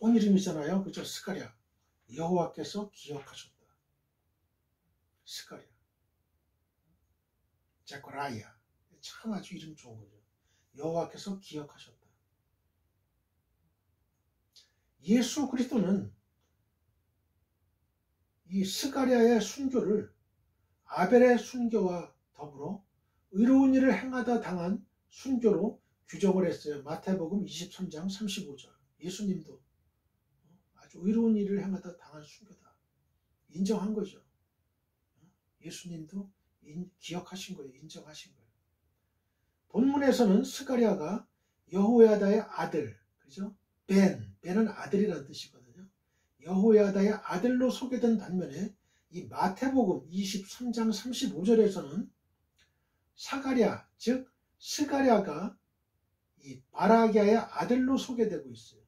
좋은 이름이잖아요. 그죠? 스가랴. 여호와께서 기억하셨다. 스가랴. 제코라이아. 참 아주 이름 좋은 거죠. 여호와께서 기억하셨다. 예수 그리스도는 이 스가랴의 순교를 아벨의 순교와 더불어 의로운 일을 행하다 당한 순교로 규정을 했어요. 마태복음 23장 35절. 예수님도 아주 의로운 일을 행하다 당한 순교다. 인정한 거죠. 예수님도 기억하신 거예요. 인정하신 거예요. 본문에서는 스가랴가 여호야다의 아들, 그죠? 벤은 아들이라는 뜻이거든요. 여호야다의 아들로 소개된 반면에 이 마태복음 23장 35절에서는 사가랴, 즉 스가랴가 이 바라기아의 아들로 소개되고 있어요.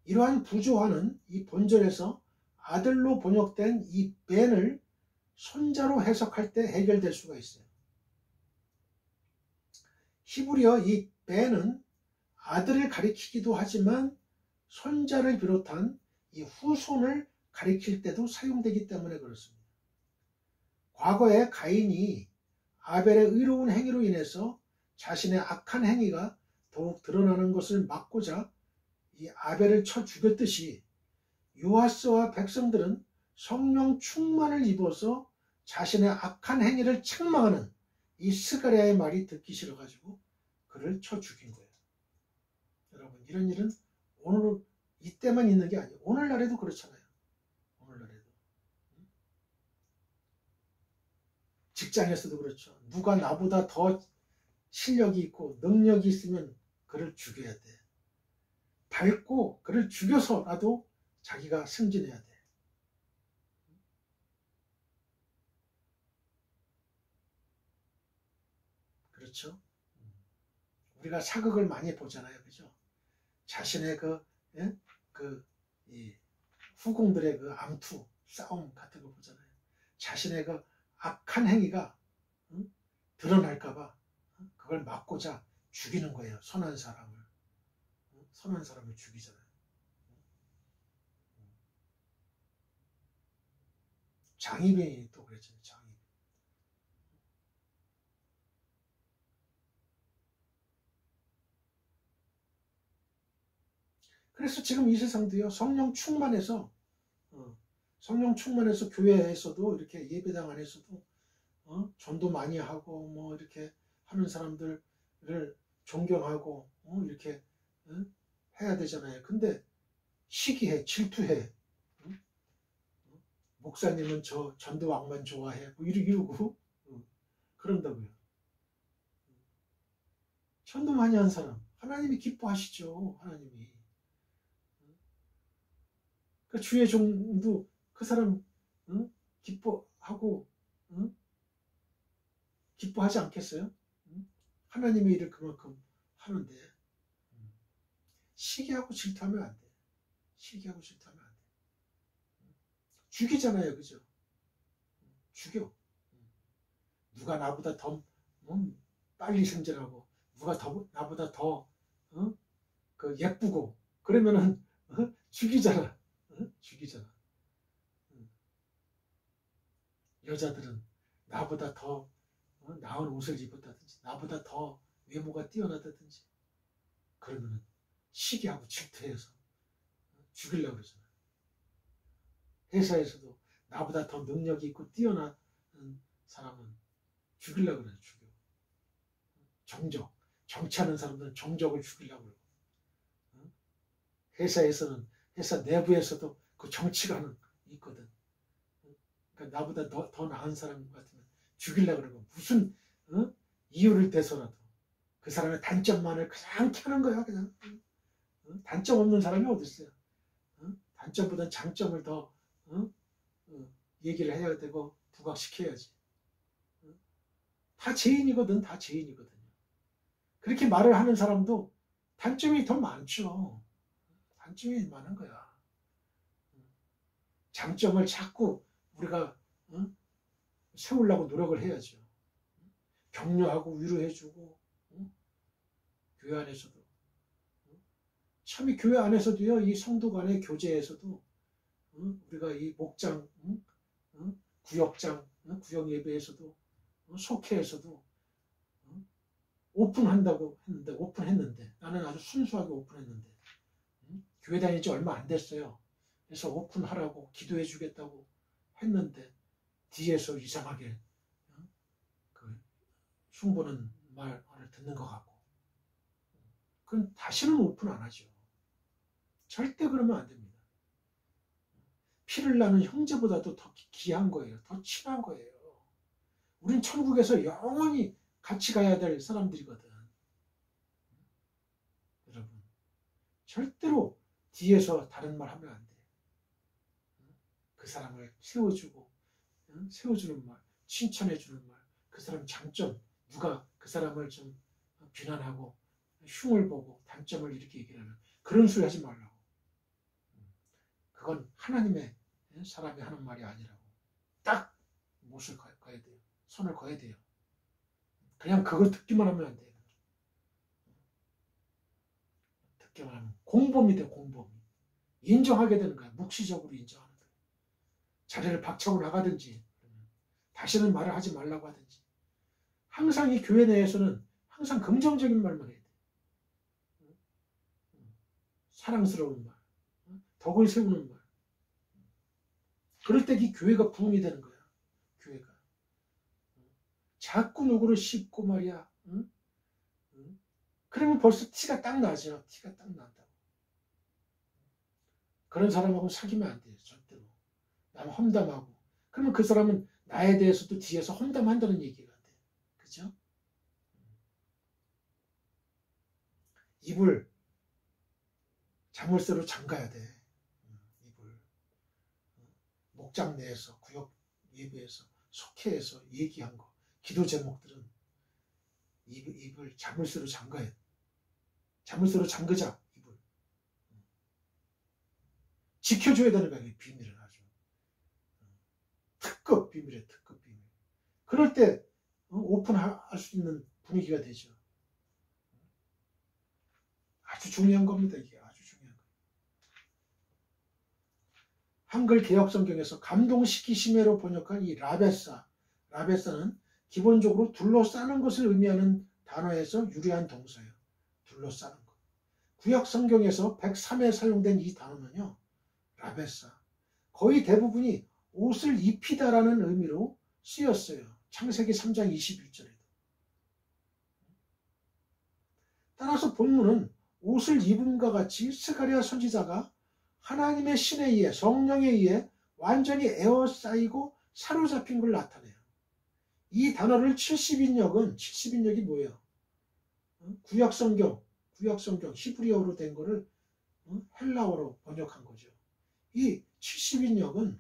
이러한 부조화는 이 본절에서 아들로 번역된 이 벤을 손자로 해석할 때 해결될 수가 있어요. 히브리어 이 벤은 아들을 가리키기도 하지만 손자를 비롯한 이 후손을 가리킬 때도 사용되기 때문에 그렇습니다. 과거에 가인이 아벨의 의로운 행위로 인해서 자신의 악한 행위가 더욱 드러나는 것을 막고자 이 아벨을 쳐 죽였듯이 요아스와 백성들은 성령 충만을 입어서 자신의 악한 행위를 책망하는 이 스가랴의 말이 듣기 싫어가지고 그를 쳐 죽인 거예요. 여러분, 이런 일은 오늘 이때만 있는 게 아니에요. 오늘날에도 그렇잖아요. 오늘날에도. 직장에서도 그렇죠. 누가 나보다 더 실력이 있고 능력이 있으면 그를 죽여야 돼. 밟고 그를 죽여서라도 자기가 승진해야 돼. 그렇죠? 우리가 사극을 많이 보잖아요. 그죠? 자신의 이 후궁들의 그 암투, 싸움 같은 거 보잖아요. 자신의 그 악한 행위가 드러날까봐 그걸 막고자 죽이는 거예요. 선한 사람을. 선한 사람을 죽이잖아요. 장희빈이 또 그랬잖아요. 장희빈. 그래서 지금 이 세상도요. 성령 충만해서 교회에서도 이렇게 예배당 안에서도 전도 많이 하고 뭐 이렇게 하는 사람들을 존경하고 이렇게 해야 되잖아요. 근데 시기해, 질투해. 목사님은 저 전도왕만 좋아해. 뭐 이러고 그런다고요. 전도 많이 한 사람 하나님이 기뻐하시죠. 하나님이. 그 주의 종도 그 사람 기뻐하고 기뻐하지 않겠어요? 하나님의 일을 그만큼 하는데 시기하고 질투하면 안 돼. 시기하고 질투하면 안 돼. 죽이잖아요. 그죠? 죽여. 누가 나보다 더 빨리 승진하고 누가 나보다 더 예쁘고 그러면은 죽이잖아. 죽이잖아. 여자들은 나보다 더 나은 옷을 입었다든지 나보다 더 외모가 뛰어나다든지 그러면은 시기하고 질투해서 죽이려고 그러잖아. 회사에서도 나보다 더 능력이 있고 뛰어난 사람은 죽이려고 그래. 죽여. 정치하는 사람들은 정적을 죽이려고 그러고 회사에서는 회사 내부에서도 그 정치가는 있거든. 그러니까 나보다 더 나은 사람 같으면 죽이려고 그러고 무슨 이유를 대서라도 그 사람의 단점만을 그냥 켜는 거야. 그냥 단점 없는 사람이 어디 있어요. 단점보다 장점을 더 얘기를 해야 되고 부각시켜야지. 다 죄인이거든. 다 죄인이거든요. 그렇게 말을 하는 사람도 단점이 더 많죠. 단점이 많은 거야. 장점을 자꾸 우리가 세우려고 노력을 해야죠. 격려하고 위로해주고 교회 안에서도 참 이 교회 안에서도요, 이 성도 간의 교제에서도 우리가 이 목장, 구역장, 구역 예배에서도 속회에서도 오픈한다고 했는데 오픈했는데 나는 아주 순수하게 오픈했는데 교회 다닌 지 얼마 안 됐어요. 그래서 오픈하라고 기도해 주겠다고 했는데 뒤에서 이상하게 그 흉보는 말을 듣는 것 같고 그럼 다시는 오픈 안 하죠. 절대 그러면 안 됩니다. 피를 나는 형제보다도 더 귀한 거예요. 더 친한 거예요. 우린 천국에서 영원히 같이 가야 될 사람들이거든. 여러분, 절대로 뒤에서 다른 말 하면 안 돼. 그 사람을 세워주고, 세워주는 말, 칭찬해주는 말, 그 사람 장점, 누가 그 사람을 좀 비난하고 흉을 보고 단점을 이렇게 얘기하면 그런 소리 하지 말라고. 그건 하나님의 사람이 하는 말이 아니라고. 딱 못을 가야 돼요. 손을 거야 돼요. 그냥 그거 듣기만 하면 안 돼요. 듣기만 하면 공범이 돼, 공범이. 인정하게 되는 거야. 묵시적으로 인정하는 거야. 자리를 박차고 나가든지 다시는 말을 하지 말라고 하든지. 항상 이 교회 내에서는 항상 긍정적인 말만 해야 돼. 사랑스러운 말, 덕을 세우는 말. 그럴 때 이 교회가 부흥이 되는 거야. 교회가. 자꾸 누구를 씹고 말이야. 그러면 벌써 티가 딱 나죠. 티가 딱 난다고. 그런 사람하고 사귀면 안 돼요. 절대로. 남 험담하고. 그러면 그 사람은 나에 대해서도 뒤에서 험담한다는 얘기가 돼. 그죠? 입을 자물쇠로 잠가야 돼. 입을. 목장 내에서, 구역 예배에서, 속회에서 얘기한 거. 기도 제목들은 입을 자물쇠로 잠가야 돼. 자물쇠로 잠그자, 입을. 지켜줘야 되는 거야, 비밀을 아주. 특급 비밀이야, 특급 비밀. 그럴 때 오픈할 수 있는 분위기가 되죠. 아주 중요한 겁니다, 이게. 아주 중요한 거예요. 한글 개혁성경에서 감동시키심에로 번역한 이 라베사는 기본적으로 둘러싸는 것을 의미하는 단어에서 유래한 동사예요. 둘러싸는 것. 구약 성경에서 103회 사용된 이 단어는요. 라베사. 거의 대부분이 옷을 입히다라는 의미로 쓰였어요. 창세기 3장 21절에도. 따라서 본문은 옷을 입음과 같이 스가랴 선지자가 하나님의 신에 의해 성령에 의해 완전히 에워싸이고 사로잡힌 걸 나타내요. 이 단어를 70인역이 뭐예요? 구약성경 히브리어로 된 거를 헬라어로 번역한 거죠. 이 70인역은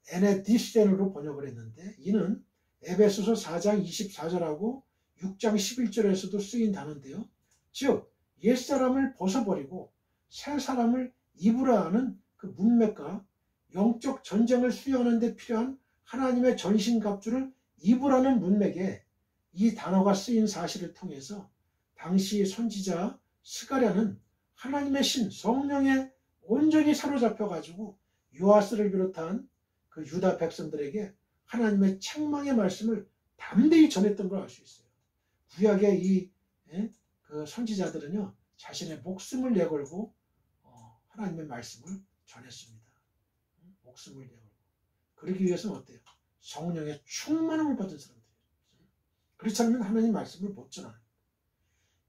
에네디스텐으로 번역을 했는데 이는 에베소서 4장 24절하고 6장 11절에서도 쓰인 단어인데요. 즉 옛사람을 벗어버리고 새 사람을 입으라 하는 그 문맥과 영적 전쟁을 수행하는 데 필요한 하나님의 전신갑주를 입으라는 문맥에 이 단어가 쓰인 사실을 통해서 당시 선지자 스가랴는 하나님의 신 성령에 온전히 사로잡혀가지고 요아스를 비롯한 그 유다 백성들에게 하나님의 책망의 말씀을 담대히 전했던 걸 알 수 있어요. 구약의 그 선지자들은요 자신의 목숨을 내걸고 하나님의 말씀을 전했습니다. 목숨을 내걸고. 그러기 위해서는 어때요? 성령의 충만함을 받은 사람들이에요. 그렇지 않으면 하나님 말씀을 못 전하는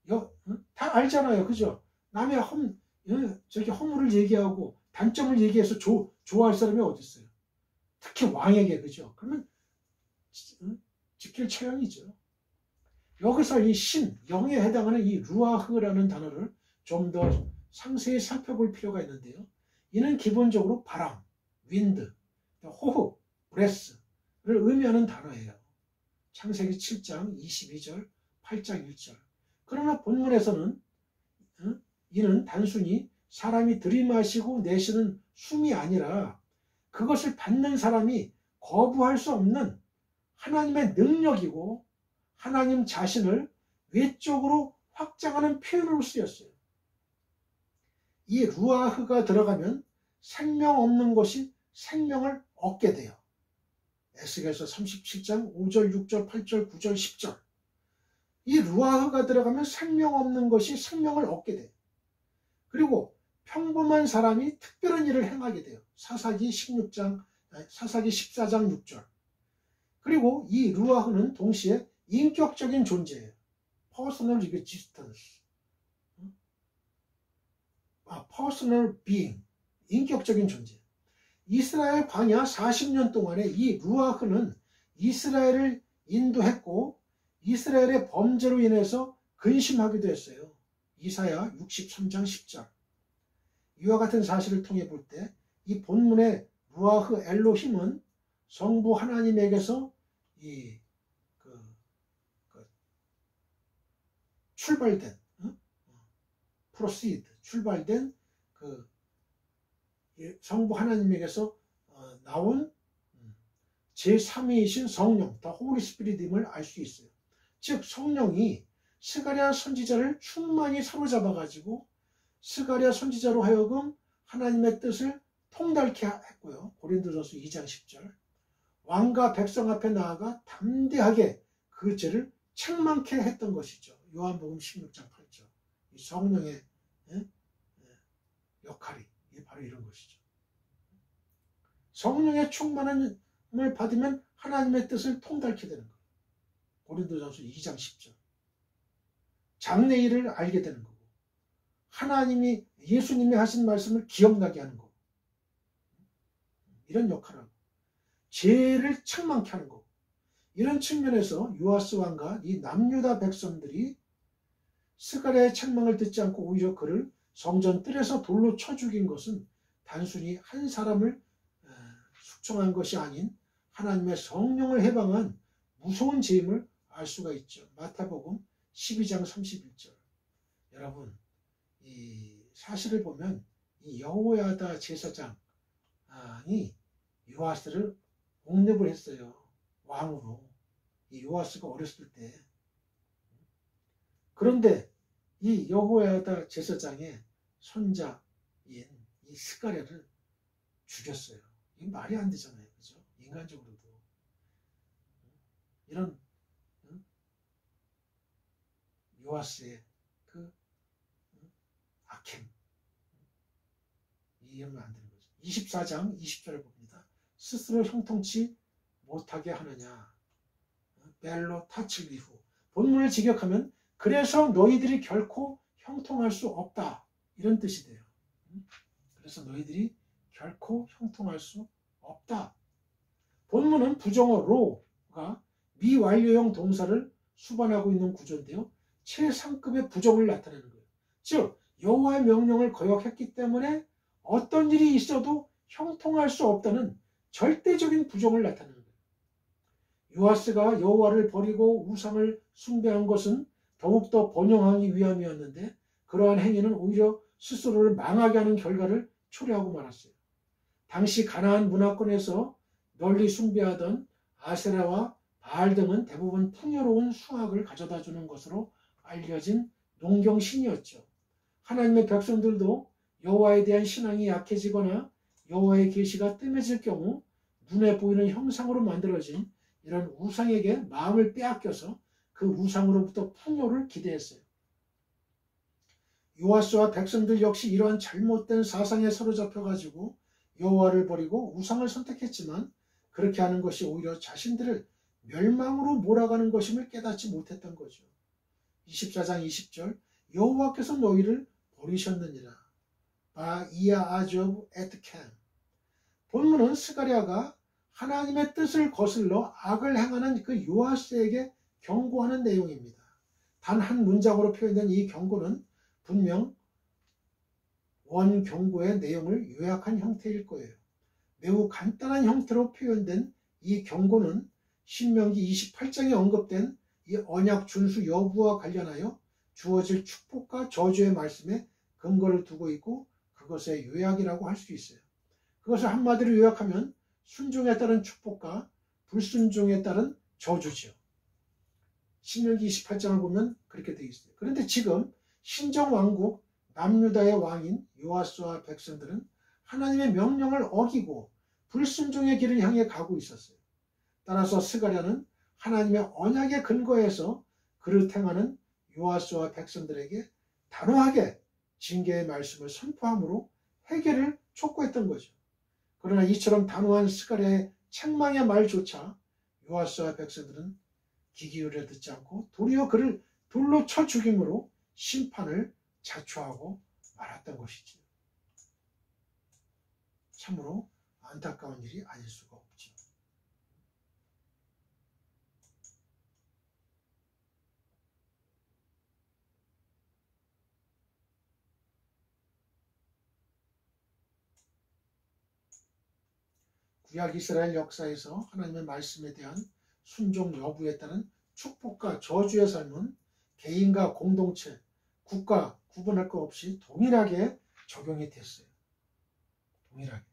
거예요. 다 알잖아요. 그죠? 남의 허물을 얘기하고 단점을 얘기해서 좋아할 사람이 어디 있어요? 특히 왕에게. 그죠? 그러면 지킬 처형이죠. 여기서 이 신, 영에 해당하는 이 루아흐라는 단어를 좀 더 상세히 살펴볼 필요가 있는데요. 이는 기본적으로 바람, 윈드, 호흡, 브레스를 의미하는 단어예요. 창세기 7장 22절, 8장 1절. 그러나 본문에서는 이는 단순히 사람이 들이마시고 내쉬는 숨이 아니라 그것을 받는 사람이 거부할 수 없는 하나님의 능력이고 하나님 자신을 외적으로 확장하는 표현으로 쓰였어요. 이 루아흐가 들어가면 생명 없는 것이 생명을 얻게 돼요. 에스겔서 37장 5절, 6절, 8절, 9절, 10절. 이 루아흐가 들어가면 생명 없는 것이 생명을 얻게 돼요. 그리고 평범한 사람이 특별한 일을 행하게 돼요. 사사기 14장 6절. 그리고 이 루아흐는 동시에 인격적인 존재예요. Personal existence. Personal being. 인격적인 존재. 이스라엘 광야 40년 동안에 이 루아흐는 이스라엘을 인도했고 이스라엘의 범죄로 인해서 근심하기도 했어요. 이사야 63장 10절. 이와 같은 사실을 통해 볼 때 이 본문의 루아흐 엘로힘은 성부 하나님에게서 출발된 출발된 성부 하나님에게서 나온 제3위이신 성령, 더 홀리 스피릿임을 알 수 있어요. 즉 성령이 스가랴 선지자를 충만히 사로잡아 가지고 스가랴 선지자로 하여금 하나님의 뜻을 통달케 했고요. 고린도전서 2장 10절. 왕과 백성 앞에 나아가 담대하게 그 죄를 책망케 했던 것이죠. 요한복음 16장 8절. 이 성령의 역할이 바로 이런 것이죠. 성령의 충만함을 받으면 하나님의 뜻을 통달케 되는 거예요. 고린도전서 2장 10절. 장래일을 알게 되는 거고 예수님이 하신 말씀을 기억나게 하는 거고 이런 역할을 하고 죄를 책망케 하는 거고 이런 측면에서 요아스 왕과 이 남유다 백성들이 스가랴의 책망을 듣지 않고 오히려 그를 성전 뜰에서 돌로 쳐 죽인 것은 단순히 한 사람을 숙청한 것이 아닌 하나님의 성령을 해방한 무서운 죄임을 알 수가 있죠. 마태복음 12장 31절. 여러분, 이 사실을 보면 이 여호야다 제사장이 요아스를 옹립을 했어요. 왕으로. 이 요아스가 어렸을 때. 그런데 이 여호야다 제사장의 손자인 이 스가랴를 죽였어요. 이게 말이 안 되잖아요. 그죠? 인간적으로도. 이런 요아스의 그 악행. 이해하면 안 되는 거죠. 24장 20절을 봅니다. 스스로 형통치 못하게 하느냐. 벨로 타칠리후. 본문을 직역하면 그래서 너희들이 결코 형통할 수 없다. 이런 뜻이 돼요. 그래서 너희들이 결코 형통할 수 없다. 본문은 부정어 로가 미완료형 동사를 수반하고 있는 구조인데요. 최상급의 부정을 나타내는 거예요. 즉 여호와의 명령을 거역했기 때문에 어떤 일이 있어도 형통할 수 없다는 절대적인 부정을 나타내는 거예요. 요아스가 여호와를 버리고 우상을 숭배한 것은 더욱더 번영하기 위함이었는데 그러한 행위는 오히려 스스로를 망하게 하는 결과를 초래하고 말았어요. 당시 가나안 문화권에서 널리 숭배하던 아세라와 바알 등은 대부분 풍요로운 수확을 가져다 주는 것으로 알려진 농경신이었죠. 하나님의 백성들도 여호와에 대한 신앙이 약해지거나 여호와의 계시가 뜸해질 경우 눈에 보이는 형상으로 만들어진 이런 우상에게 마음을 빼앗겨서 그 우상으로부터 풍요를 기대했어요. 요아스와 백성들 역시 이러한 잘못된 사상에 사로잡혀가지고 여호와를 버리고 우상을 선택했지만 그렇게 하는 것이 오히려 자신들을 멸망으로 몰아가는 것임을 깨닫지 못했던 거죠. 24장 20절 여호와께서 너희를 버리셨느니라. 바이야 아조브 에트캔. 본문은 스가랴가 하나님의 뜻을 거슬러 악을 행하는 그 요아스에게 경고하는 내용입니다. 단 한 문장으로 표현된 이 경고는 분명 원 경고의 내용을 요약한 형태일 거예요. 매우 간단한 형태로 표현된 이 경고는 신명기 28장에 언급된 이 언약 준수 여부와 관련하여 주어질 축복과 저주의 말씀에 근거를 두고 있고 그것의 요약이라고 할 수 있어요. 그것을 한마디로 요약하면 순종에 따른 축복과 불순종에 따른 저주죠. 신명기 28장을 보면 그렇게 되어 있어요. 그런데 지금 신정왕국 남유다의 왕인 요아스와 백성들은 하나님의 명령을 어기고 불순종의 길을 향해 가고 있었어요. 따라서 스가랴는 하나님의 언약의 근거에서 그를 행하는 요아스와 백성들에게 단호하게 징계의 말씀을 선포함으로 회개를 촉구했던 거죠. 그러나 이처럼 단호한 스가랴의 책망의 말조차 요아스와 백성들은 귀 기울여 듣지 않고 도리어 그를 돌로 쳐 죽임으로 심판을 자초하고 말았던 것이지요. 참으로 안타까운 일이 아닐 수가 없죠. 구약 이스라엘 역사에서 하나님의 말씀에 대한 순종 여부에 따른 축복과 저주의 삶은 개인과 공동체, 국가 구분할 것 없이 동일하게 적용이 됐어요. 동일하게.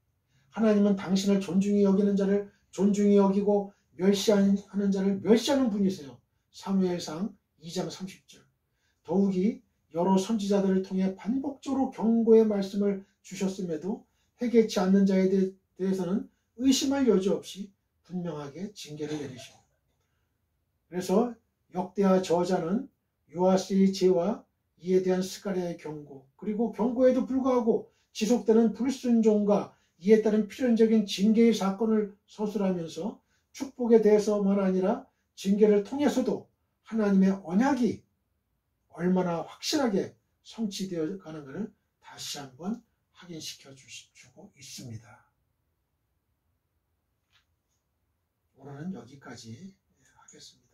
하나님은 당신을 존중히 여기는 자를 존중히 여기고 멸시하는 자를 멸시하는 분이세요. 사무엘상 2장 30절. 더욱이 여러 선지자들을 통해 반복적으로 경고의 말씀을 주셨음에도 회개치 않는 자에 대해서는 의심할 여지 없이 분명하게 징계를 내리십니다. 그래서 역대하 저자는 요아스의 죄와 이에 대한 스가랴의 경고, 그리고 경고에도 불구하고 지속되는 불순종과 이에 따른 필연적인 징계의 사건을 서술하면서 축복에 대해서만 아니라 징계를 통해서도 하나님의 언약이 얼마나 확실하게 성취되어 가는 것을 다시 한번 확인시켜 주고 있습니다. 오늘은 여기까지 하겠습니다.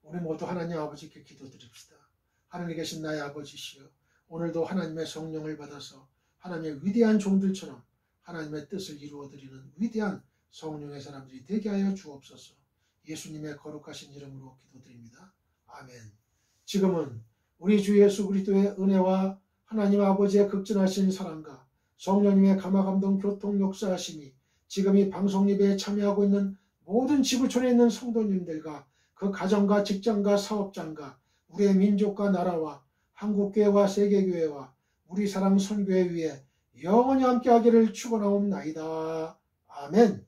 우리 모두 하나님 아버지께 기도드립시다. 하늘에 계신 나의 아버지시여, 오늘도 하나님의 성령을 받아서 하나님의 위대한 종들처럼 하나님의 뜻을 이루어드리는 위대한 성령의 사람들이 되게 하여 주옵소서. 예수님의 거룩하신 이름으로 기도드립니다. 아멘. 지금은 우리 주 예수 그리스도의 은혜와 하나님 아버지의 극진하신 사랑과 성령님의 감화감동 교통 역사하심이 지금 이 방송 예배에 참여하고 있는 모든 지구촌에 있는 성도님들과 그 가정과 직장과 사업장과 우리의 민족과 나라와 한국교회와 세계교회와 우리 사랑 선교회 위에 영원히 함께하기를 축원하옵나이다. 아멘.